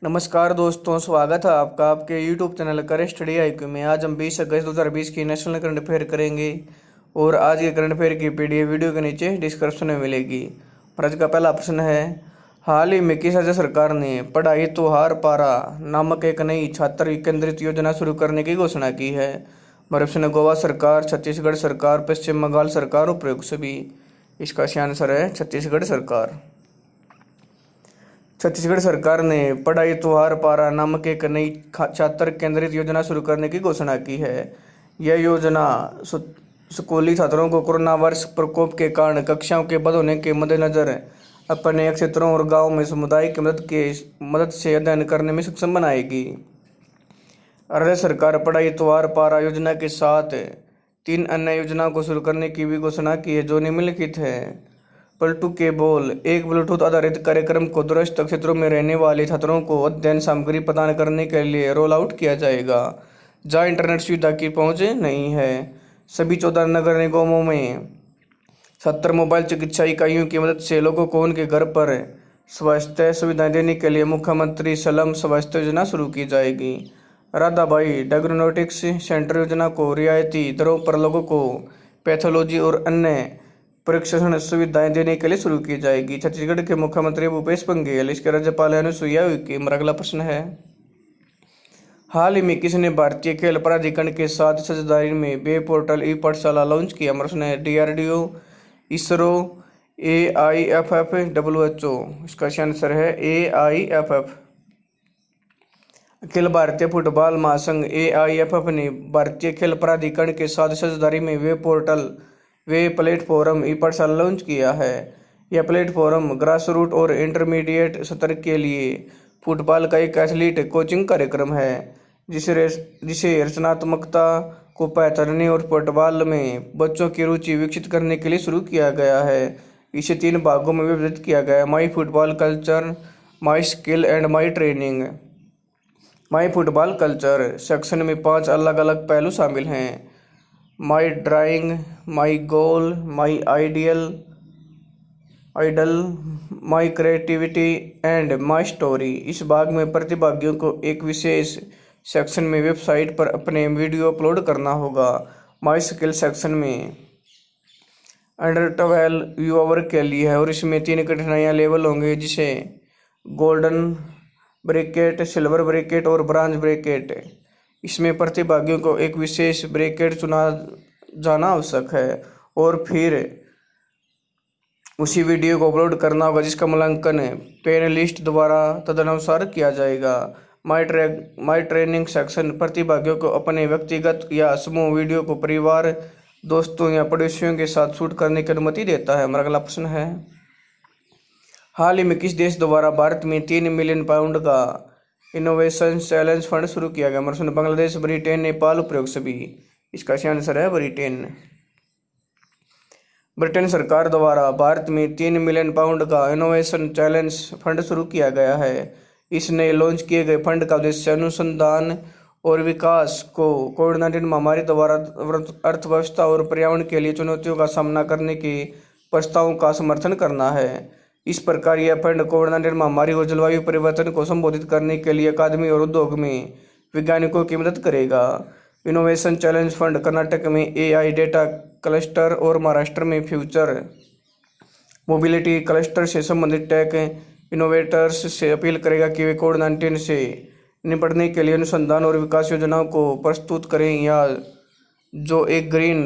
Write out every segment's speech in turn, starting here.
नमस्कार दोस्तों, स्वागत है आपका आपके YouTube चैनल करे स्टडी IQ में। आज हम 20 अगस्त 2020 की नेशनल करंट अफेयर करेंगे और आज के करंट अफेयर की PDF वीडियो के नीचे डिस्क्रिप्शन में मिलेगी। और आज का पहला प्रश्न है, हाल ही में किस राज्य सरकार ने पढ़ाई तो हार पारा नामक एक नई छात्र केंद्रित योजना शुरू करने की घोषणा की है? ऑप्शन है गोवा सरकार, छत्तीसगढ़ सरकार, पश्चिम बंगाल सरकार, उपयुक्त सभी। इसका सही आंसर है छत्तीसगढ़ सरकार। छत्तीसगढ़ सरकार ने पढ़ाई तो हार पारा नामक एक नई छात्र केंद्रित योजना शुरू करने की घोषणा की है। यह योजना स्कूली छात्रों को कोरोना वायरस प्रकोप के कारण कक्षाओं के बंद होने के मद्देनजर अपने क्षेत्रों और गांवों में समुदाय की मदद से अध्ययन करने में सक्षम बनाएगी। राज्य सरकार पढ़ाई तो हार पारा योजना के साथ 3 अन्य योजनाओं को शुरू करने की भी घोषणा की है, जो निम्नलिखित है। पलटू के बोल, एक ब्लूटूथ आधारित कार्यक्रम को दूरस्थ क्षेत्रों में रहने वाले छात्रों को अध्ययन सामग्री प्रदान करने के लिए रोल आउट किया जाएगा, जहां इंटरनेट सुविधा की पहुंच नहीं है। सभी 14 नगर निगमों में 70 मोबाइल चिकित्सा इकाइयों की मदद से लोगों को उनके घर पर स्वास्थ्य सुविधाएं देने के लिए मुख्यमंत्री सलम स्वास्थ्य योजना शुरू की जाएगी। राधाबाई डायग्नोस्टिक्स सेंटर योजना को रियायती दरों पर लोगों को पैथोलॉजी और अन्य परीक्षण सुविधाएं देने के लिए शुरू की जाएगी। छत्तीसगढ़ के मुख्यमंत्री भूपेश बघेल, इसके राज्यपाल अनुसुईया उइके। अगला प्रश्न है, हाल ही में किसने भारतीय खेल प्राधिकरण के साथ साझेदारी में वेब पोर्टल ई पाठशाला लॉन्च किया? प्रश्न है DRDO, इसरो, AIFF, WHO। इसका सही आंसर है AIFF। अखिल भारतीय फुटबॉल महासंघ AIFF ने भारतीय खेल प्राधिकरण के साथ साझेदारी में वे प्लेटफॉर्म ई पाठशाला लॉन्च किया है। यह प्लेटफॉर्म ग्रास रूट और इंटरमीडिएट स्तर के लिए फुटबॉल का एक एथलीट कोचिंग कार्यक्रम है, जिसे रचनात्मकता को पहचानने और फुटबॉल में बच्चों की रुचि विकसित करने के लिए शुरू किया गया है। इसे 3 भागों में विभाजित किया गया है: my football culture, my skill and my training. My football culture section में 5 अलग अलग पहलू शामिल हैं: my drawing, my goal, my idol, my creativity and my story. इस भाग में प्रतिभागियों को एक विशेष सेक्शन में वेबसाइट पर अपने वीडियो अपलोड करना होगा। माई स्किल सेक्शन में अंडर 12 व्यूअर के लिए है और इसमें 3 कठिनाइयाँ लेवल होंगे, जिसे गोल्डन ब्रैकेट, सिल्वर ब्रैकेट और ब्रॉन्ज ब्रैकेट। इसमें प्रतिभागियों को एक विशेष ब्रैकेट चुना जाना आवश्यक है और फिर उसी वीडियो को अपलोड करना होगा, जिसका मूल्यांकन पैनलिस्ट द्वारा तदनुसार किया जाएगा। माई ट्रेनिंग सेक्शन प्रतिभागियों को अपने व्यक्तिगत या समूह वीडियो को परिवार, दोस्तों या पड़ोसियों के साथ शूट करने की अनुमति देता है। अगला प्रश्न है, हाल ही में किस देश द्वारा भारत में 3 मिलियन पाउंड का इनोवेशन चैलेंज फंड शुरू किया गया? प्रश्न, बांग्लादेश, ब्रिटेन, नेपाल, उपयुक्त सभी। इसका सही आंसर है ब्रिटेन। ब्रिटेन सरकार द्वारा भारत में 3 मिलियन पाउंड का इनोवेशन चैलेंज फंड शुरू किया गया है। इस नए लॉन्च किए गए फंड का उद्देश्य अनुसंधान और विकास को कोविड-19 महामारी द्वारा अर्थव्यवस्था और पर्यावरण के लिए चुनौतियों का सामना करने के प्रस्तावों का समर्थन करना है। इस प्रकार यह फंड कोविड-19 महामारी और जलवायु परिवर्तन को संबोधित करने के लिए अकादमी और उद्योग में वैज्ञानिकों की मदद करेगा। इनोवेशन चैलेंज फंड कर्नाटक में AI डेटा क्लस्टर और महाराष्ट्र में फ्यूचर मोबिलिटी क्लस्टर से संबंधित टेक इनोवेटर्स से अपील करेगा कि वे कोविड-19 से निपटने के लिए अनुसंधान और विकास योजनाओं को प्रस्तुत करें, या जो एक ग्रीन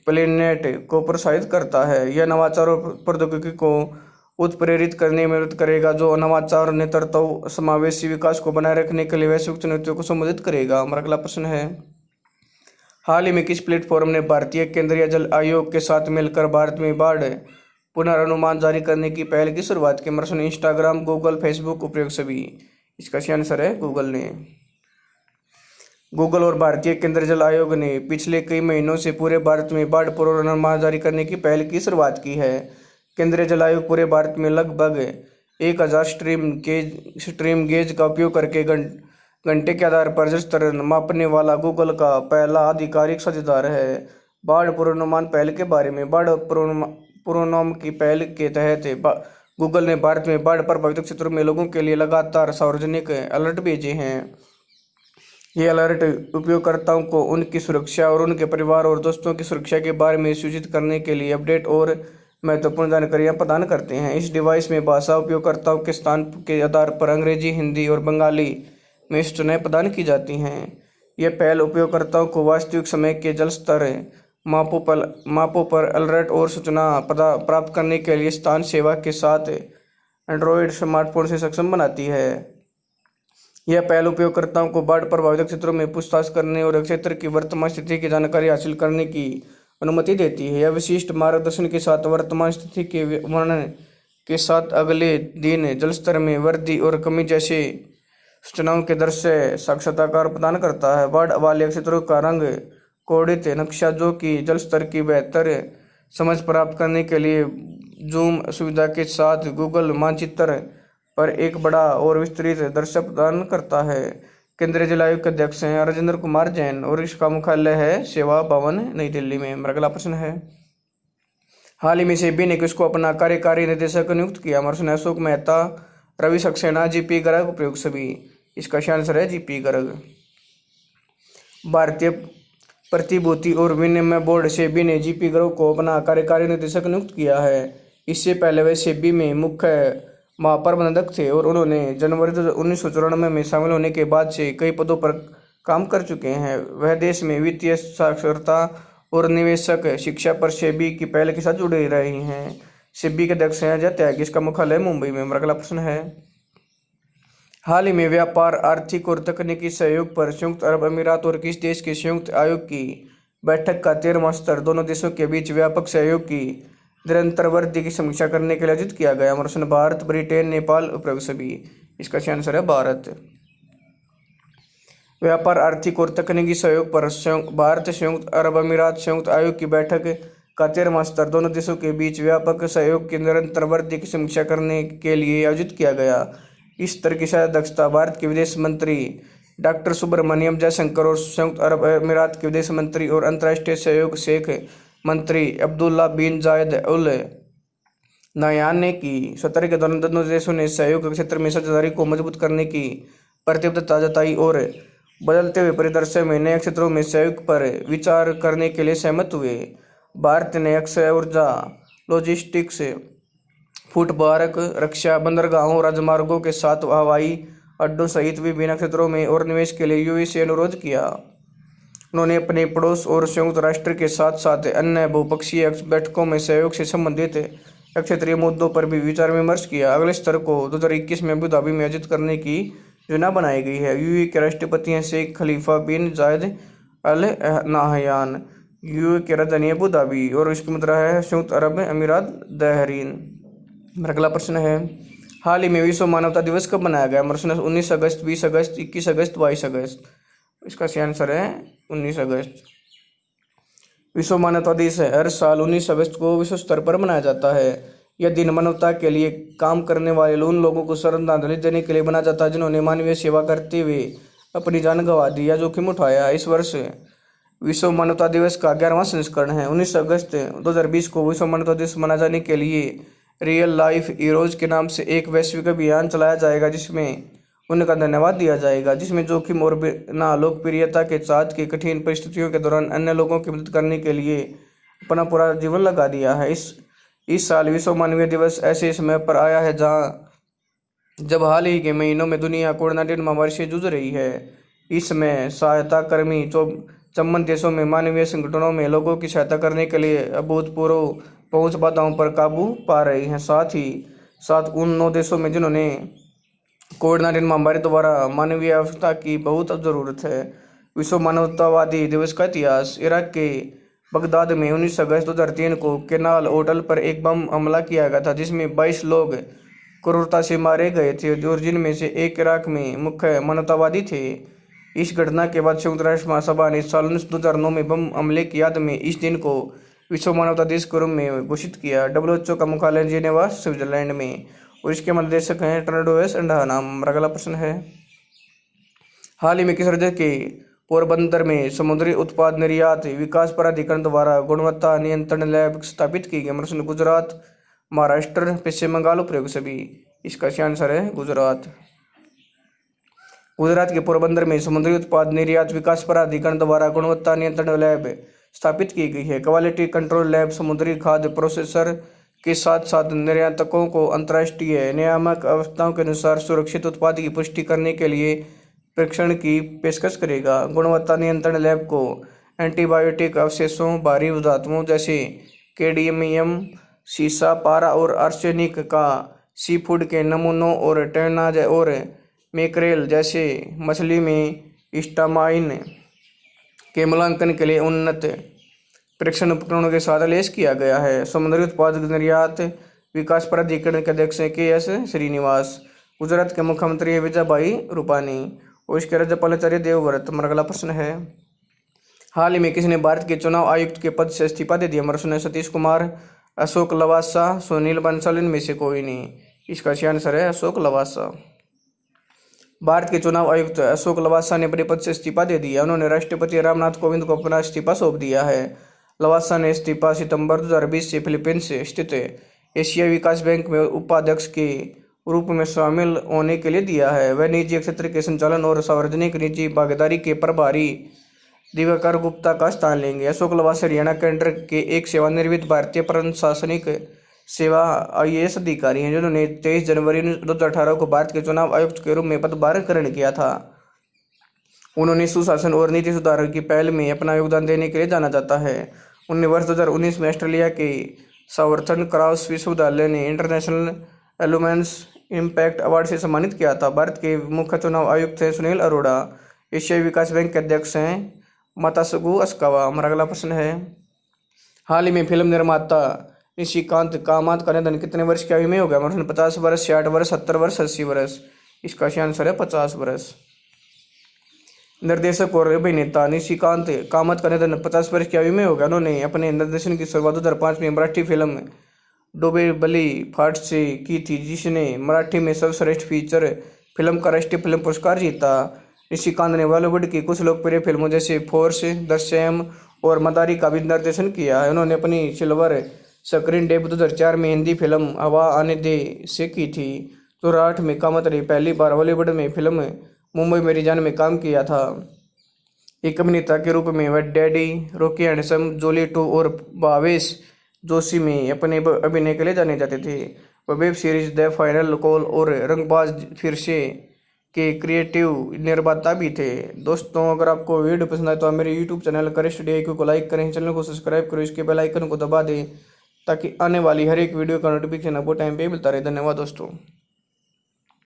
प्लेनेट को प्रोत्साहित करता है। यह नवाचार और प्रौद्योगिकी को उत्प्रेरित करने में मदद करेगा, जो नवाचार, नेतृत्व, समावेशी विकास को बनाए रखने के लिए वैश्विक चुनौतियों को संबोधित करेगा। अगला प्रश्न है, हाल ही में किस प्लेटफॉर्म ने भारतीय केंद्रीय जल आयोग के साथ मिलकर भारत में बाढ़ पुनर्नुमान जारी करने की पहल की शुरुआत की? प्रश्न, इंस्टाग्राम, गूगल, फेसबुक, उपयुक्त सभी। इसका सही आंसर है गूगल ने। गूगल और भारतीय केंद्रीय जल आयोग ने पिछले कई महीनों से पूरे भारत में बाढ़ पूर्वानुमान जारी करने की पहल की शुरुआत की है। केंद्रीय जल आयोग पूरे भारत में लगभग 1000 स्ट्रीम गेज का उपयोग करके घंटे के आधार पर जल स्तर मापने वाला गूगल का पहला आधिकारिक साझेदार है। बाढ़ पूर्वानुमान पहल के बारे में, बाढ़ पूर्वानुमान की पहल के तहत गूगल ने भारत में बाढ़ प्रभावित क्षेत्रों में लोगों के लिए लगातार सार्वजनिक अलर्ट भेजे हैं। ये अलर्ट उपयोगकर्ताओं को उनकी सुरक्षा और उनके परिवार और दोस्तों की सुरक्षा के बारे में सूचित करने के लिए अपडेट और महत्वपूर्ण जानकारियां प्रदान करते हैं। इस डिवाइस में भाषा उपयोगकर्ताओं के स्थान के आधार पर अंग्रेजी, हिंदी और बंगाली में सूचनाएं प्रदान की जाती हैं। यह पहल उपयोगकर्ताओं को वास्तविक समय के जल स्तर मापों पर अलर्ट और सूचना प्राप्त करने के लिए स्थान सेवा के साथ एंड्रॉयड स्मार्टफोन से सक्षम बनाती है। यह पहल उपयोगकर्ताओं को बाढ़ प्रभावित क्षेत्रों में पूछताछ करने और क्षेत्र की वर्तमान स्थिति की जानकारी हासिल करने की अनुमति देती है। यह विशिष्ट मार्गदर्शन के साथ वर्तमान स्थिति के वर्णन के साथ अगले दिन जलस्तर में वृद्धि और कमी जैसे सूचनाओं के दृश्य साक्षात्कार प्रदान करता है। बाढ़ वाले क्षेत्रों का रंग कोडित नक्शा, जो कि जल स्तर की बेहतर समझ प्राप्त करने के लिए जूम सुविधा के साथ गूगल मानचित्र पर एक बड़ा और विस्तृत दृश्य प्रदान करता है। केंद्रीय जल आयोग के अध्यक्ष हैं राजेंद्र कुमार जैन और इसका मुख्यालय है सेवा भवन, नई दिल्ली में। अगला प्रश्न है, हाल ही में सेबी ने किसको अपना कार्यकारी निदेशक नियुक्त किया? प्रश्न अशोक मेहता, रवि सक्सेना, जीपी गर्ग, उपयुक्त सभी। इसका सही आंसर है जीपी गर्ग। भारतीय प्रतिभूति और विनिमय बोर्ड सेबी ने जीपी गर्ग को अपना कार्यकारी निदेशक नियुक्त किया है। इससे पहले वे सेबी में मुख्य महाप्रबंधक थे और उन्होंने जनवरी 1994 में शामिल होने के बाद से कई पदों पर काम कर चुके हैं। वह देश में वित्तीय साक्षरता और निवेशक शिक्षा पर सेबी की पहल के साथ जुड़े रहे हैं। सेबी के अध्यक्ष हैं अजय त्यागी, इसका मुख्यालय मुंबई में। अगला प्रश्न है, हाल ही में व्यापार, आर्थिक और तकनीकी सहयोग पर संयुक्त अरब अमीरात और किस देश के संयुक्त आयोग की बैठक का 13वां स्तर दोनों देशों के बीच व्यापक सहयोग की निरंतर वृद्धि की समीक्षा करने के लिए आयोजित किया गया? प्रश्न भारत, ब्रिटेन, नेपाल, उपयुक्त सभी। इसका सही आंसर है भारत। व्यापार, आर्थिक और तकनीकी सहयोग पर भारत संयुक्त अरब अमीरात संयुक्त आयोग की बैठक का 13वां स्तर दोनों देशों के बीच व्यापक सहयोग की निरंतर वृद्धि की समीक्षा करने के लिए आयोजित किया गया। इस स्तर की अध्यक्षता भारत के विदेश मंत्री डॉक्टर सुब्रमण्यम जयशंकर और संयुक्त अरब अमीरात के विदेश मंत्री और अंतर्राष्ट्रीय सहयोग शेख मंत्री अब्दुल्ला बिन जायद अल नहयान ने की। सत्र के दौरान दोनों देशों ने सहयोग के क्षेत्र में साझेदारी को मजबूत करने की प्रतिबद्धता जताई और बदलते हुए परिदृश्य में नए क्षेत्रों में सहयोग पर विचार करने के लिए सहमत हुए। भारत ने अक्षय ऊर्जा, लॉजिस्टिक्स, फुटपाथ, रक्षा, बंदरगाहों, राजमार्गों के साथ हवाई अड्डों सहित विभिन्न क्षेत्रों में और निवेश के लिए यूएई से अनुरोध किया। उन्होंने अपने पड़ोस और संयुक्त राष्ट्र के साथ साथ अन्य बहुपक्षीय बैठकों में सहयोग से संबंधित क्षेत्रीय मुद्दों पर भी विचार विमर्श किया। अगले स्तर को 2021 में अबू धाबी में आयोजित करने की योजना बनाई गई है। यूएई के राष्ट्रपति हैं शेख खलीफा बिन जायद अल नहयान। यूएई की राजधानी अबू धाबी और इसकी मुद्रा है संयुक्त अरब अमीरात बहरीन। अगला प्रश्न है, हाल ही में विश्व मानवता दिवस कब मनाया गया? प्रश्न 19 अगस्त, 20 अगस्त, 21 अगस्त, 22 अगस्त। इसका सही आंसर है 19 अगस्त। विश्व मानवता दिवस हर साल 19 अगस्त को विश्व स्तर पर मनाया जाता है। यह दिन मानवता के लिए काम करने वाले उन लोगों को श्रद्धांजलि देने के लिए मनाया जाता है जिन्होंने मानवीय सेवा करते हुए अपनी जान गंवा दी या जोखिम उठाया। इस वर्ष विश्व मानवता दिवस का 11वां संस्करण है। 19 अगस्त 2020 को विश्व मानवता दिवस मनाए जाने के लिए रियल लाइफ हीरोज के नाम से एक वैश्विक अभियान चलाया जाएगा, जिसमें उनका धन्यवाद दिया जाएगा, जिसमें जोखिम और बिना लोकप्रियता के साथ की कठिन परिस्थितियों के दौरान अन्य लोगों की मदद करने के लिए अपना पूरा जीवन लगा दिया है। इस साल विश्व मानवीय दिवस ऐसे समय पर आया है जब हाल ही के महीनों में दुनिया कोरोना-19 महामारी से जूझ रही है। इसमें सहायता कर्मी 54 देशों में मानवीय संगठनों में लोगों की सहायता करने के लिए अभूतपूर्व पहुंच बाधाओं पर काबू पा रहे हैं। साथ ही साथ उन 9 देशों में जिन्होंने कोविड-19 महामारी द्वारा मानवीय आवश्यकता की बहुत ज़रूरत है। विश्व मानवतावादी दिवस का इतिहास। इराक के बगदाद में 19 अगस्त 2003 को केनाल होटल पर एक बम हमला किया गया था, जिसमें 22 लोग क्रूरता से मारे गए थे और जिनमें से एक इराक में मुख्य मानवतावादी थे। इस घटना के बाद संयुक्त राष्ट्र महासभा ने साल 2009 में बम हमले की याद में इस दिन को विश्व मानवता दिवस के रूप में घोषित किया। WHO का मुख्यालय जेनेवा, स्विट्जरलैंड में और इसके निर्देशक हैं टेड्रोस अधानोम। अगला प्रश्न है, हाल ही में किस राज्य के पोरबंदर में समुद्री उत्पाद निर्यात विकास प्राधिकरण द्वारा गुणवत्ता नियंत्रण लैब स्थापित की गई? प्रश्न गुजरात, महाराष्ट्र, पश्चिम बंगाल उपयोग सभी। इसका सही आंसर है गुजरात। गुजरात के पोरबंदर में समुद्री उत्पाद निर्यात विकास प्राधिकरण द्वारा गुणवत्ता नियंत्रण लैब स्थापित की गई है। क्वालिटी कंट्रोल लैब समुद्री खाद्य प्रोसेसर के साथ साथ निर्यातकों को अंतर्राष्ट्रीय नियामक अवस्थाओं के अनुसार सुरक्षित उत्पाद की पुष्टि करने के लिए परीक्षण की पेशकश करेगा। गुणवत्ता नियंत्रण लैब को एंटीबायोटिक अवशेषों, भारी धातुओं जैसे कैडमियम, सीसा, पारा और आर्सेनिक का सी फूड के नमूनों और टैना और मैकरेल जैसे मछली में स्टामाइन के मूल्यांकन के लिए उन्नत परीक्षण उपकरणों के साथ लैस किया गया है। समुद्री उत्पाद निर्यात विकास प्राधिकरण के अध्यक्ष हैं के एस श्रीनिवास। गुजरात के मुख्यमंत्री है विजयभाई रूपानी और इसके राज्यपाल आचार्य देवव्रत। हमारा अगला प्रश्न है, हाल ही में किसने भारत के चुनाव आयुक्त के पद से इस्तीफा दे दिया? हमारा प्रश्न है सतीश कुमार, अशोक लवासा, सुनील बंसल, इनमें से कोई नहीं। इसका सही आंसर है अशोक लवासा। भारत के चुनाव आयुक्त अशोक लवासा ने अपने पद से इस्तीफा दे दिया। उन्होंने राष्ट्रपति रामनाथ कोविंद को अपना इस्तीफा सौंप दिया है। लवासा ने इस्तीफा सितंबर 2020 से फिलीपींस स्थित एशियाई विकास बैंक में उपाध्यक्ष के रूप में शामिल होने के लिए दिया है। वह निजी क्षेत्र के संचालन और सार्वजनिक निजी भागीदारी के प्रभारी दिवाकर गुप्ता का स्थान लेंगे। अशोक लवासा हरियाणा केंद्र के एक सेवानिवृत्त भारतीय प्रशासनिक सेवा IAS अधिकारी हैं, जिन्होंने 23 जनवरी 2018 को भारत के चुनाव आयुक्त के रूप में पदभार ग्रहण किया था। उन्होंने सुशासन और नीति सुधार की पहल में अपना योगदान देने के लिए जाना जाता है। उन्होंने वर्ष 2019 में ऑस्ट्रेलिया के सावर्थन क्रॉस विश्वविद्यालय ने इंटरनेशनल एलुमनस इम्पैक्ट अवार्ड से सम्मानित किया था। भारत के मुख्य चुनाव आयुक्त हैं सुनील अरोड़ा। एशियाई विकास बैंक के अध्यक्ष हैं मातासुगु अस्कावा। हमारा अगला प्रश्न है, हाल ही में फिल्म निर्माता निशिकांत कामत का निधन कितने वर्ष की आयु में हो गया? हमारा 50 वर्ष, 60 वर्ष, 70 वर्ष, 80 वर्ष। इसका सही आंसर है 50 वर्ष। निर्देशक और अभिनेता निशिकांत कामत का निधन 50 वर्ष की आयु में हो गया। उन्होंने अपने निर्देशन की शुरुआत 2005 में मराठी फिल्म डोंबिवली फाट से की थी, जिसने मराठी में सर्वश्रेष्ठ फीचर फिल्म का राष्ट्रीय फिल्म पुरस्कार जीता। निशिकांत ने बॉलीवुड की कुछ लोकप्रिय फिल्मों जैसे फोर्स, द सैम और मदारी का भी निर्देशन किया है। उन्होंने अपनी सिल्वर स्क्रीन डेब्यू 2004 में हिंदी फिल्म हवा आने दे से की थी। 2008 में कामत ने पहली बार बॉलीवुड में फिल्म मुंबई मेरी जान में काम किया था। एक अभिनेता के रूप में वह डैडी, रॉकी हैंडसम, जोली 2 और भावेश जोशी में अपने अभिनय के लिए जाने जाते थे। वह web series the final call और रंगबाज फिर से के क्रिएटिव निर्माता भी थे। दोस्तों, अगर आपको वीडियो पसंद आए तो आप मेरे यूट्यूब चैनल करें स्टडी IQ को लाइक करें, चैनल को सब्सक्राइब करें, इसके बेल आइकन को दबा दें ताकि आने वाली हर एक वीडियो का नोटिफिकेशन आपको टाइम पे मिलता रहे। धन्यवाद दोस्तों।